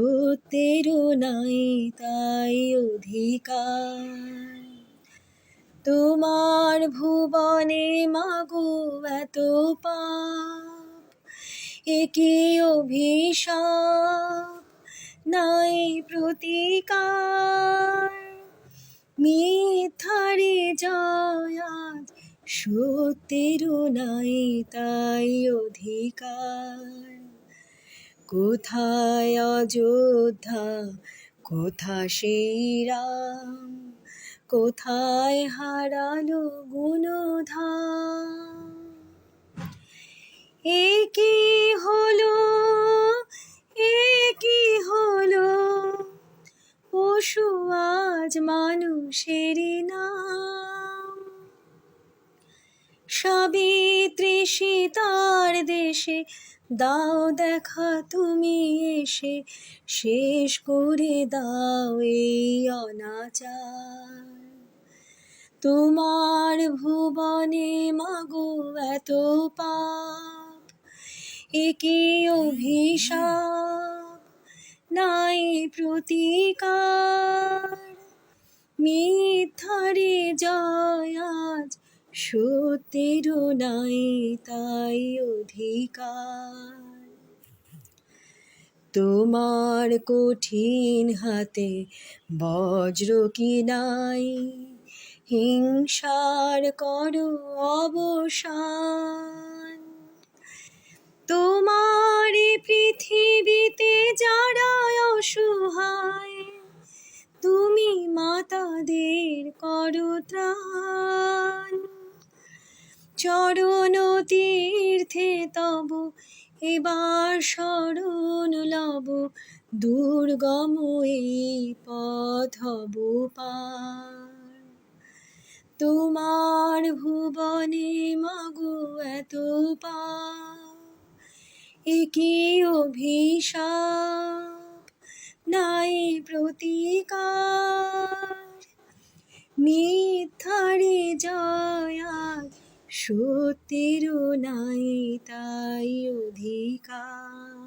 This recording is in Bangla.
সত্যেরও নাই তাই অধিকার। তোমার ভুবনে মাগো এত পাপ, একে অভিশাপ নাই প্রতিকার। মিথ্যারে জয় আজ, সত্যেরও নাই তাই অধিকার। কোথায় অযোধ্যা, কোথা সেই রাম, কোথায় হারালো গুণধাম। এ কি হলো, এ কি হলো, পশু আজ মানুষেরই নাম। সাবিত্রী সীতার দেশে দাও দেখা তুমি এসে, শেষ করে দাও এই অনাচার। তোমার ভুবনে মাগো এত পাপ, একে অভিশাপ নাই প্রতিকার। মিথ্যারে জয় আজ, সত্যেরও নাই তাই অধিকার। তোমার কঠিন হাতে বজ্র কি নাই, হিংসার করো অবসান। তোমার পৃথিবীতে যারা অসহায়, তুমি মাতাদের করো ত্রাণ। চরণ তীর্থে তব এবার শরণ লব, দুর্গম এই পথ হব পার। তোমার ভুবনে মাগো এত পাপ, একে অভিশাপ নাই প্রতিকার। মিথ্যারে জয় আজ, সত্যেরও নাই তাই অধিকার।